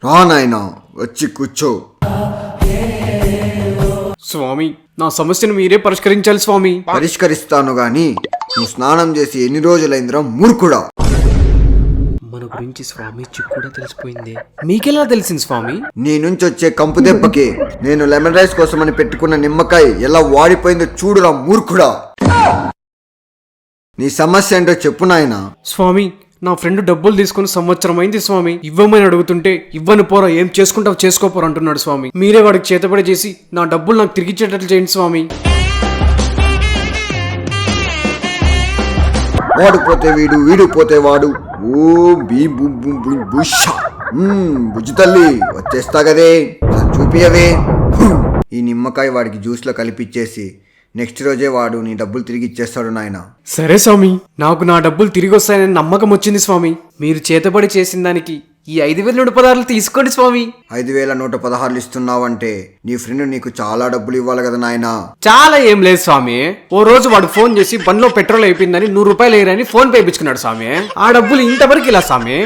రా నాయనా, వచ్చి కూర్చో. స్వామి, నా సమస్యను మీరే పరిష్కరించాలి స్వామి. పరిష్కరిస్తాను గాని నువ్వు స్నానం చేసి ఎన్ని రోజులైందిరా మూర్ఖుడా? మన గురించి స్వామి కూడా తెలిసిపోయింది. మీకెలా తెలిసింది స్వామి? నీ నుంచి వచ్చే కంపు దెబ్బకి నేను లెమన్ రైస్ కోసమని పెట్టుకున్న నిమ్మకాయ ఎలా వాడిపోయిందో చూడురా మూర్ఖుడా. నీ సమస్య ఏంటో చెప్పు నాయనా. స్వామి, నా ఫ్రెండ్ డబ్బులు తీసుకుని సంవత్సరం అయింది స్వామి. ఇవ్వమని అడుగుతుంటే ఇవ్వని పోరా, ఏం చేసుకుంటావు చేసుకోపోరా అంటున్నాడు స్వామి. మీరే వాడికి చేతబడి చేసి నా డబ్బులు నాకు తిరిగిచ్చేటట్లు చేయండి స్వామి. వాడు పోతే వీడు, వీడు పోతే వాడు. O B బుషా. బుజ్జి తల్లి వచ్చేస్తా గదే, చూపియవే. ఈ నిమ్మకాయ వాడికి జ్యూస్ లో కలిపిచ్చేసి నెక్స్ట్ రోజే వాడు నీ డబ్బులు తిరిగి ఇచ్చేస్తాడు నాయన. సరే స్వామి, నాకు నా డబ్బులు తిరిగి వస్తాయని నమ్మకం వచ్చింది స్వామి. మీరు చేతబడి చేసిన దానికి ఈ 5,116 తీసుకోండి స్వామి. 5,116 ఇస్తున్నావంటే నీ ఫ్రెండ్ నీకు చాలా డబ్బులు ఇవ్వాలి కదా నాయనా. చాలా ఏం లేదు స్వామి. ఓ రోజు వాడు ఫోన్ చేసి బండ్లో పెట్రోల్ అయిపోయిందని 100 రూపాయలు వేయరని ఫోన్ పే ఇప్పించుకున్నాడు స్వామి. ఆ డబ్బులు ఇంతవరకు ఇలా స్వామి.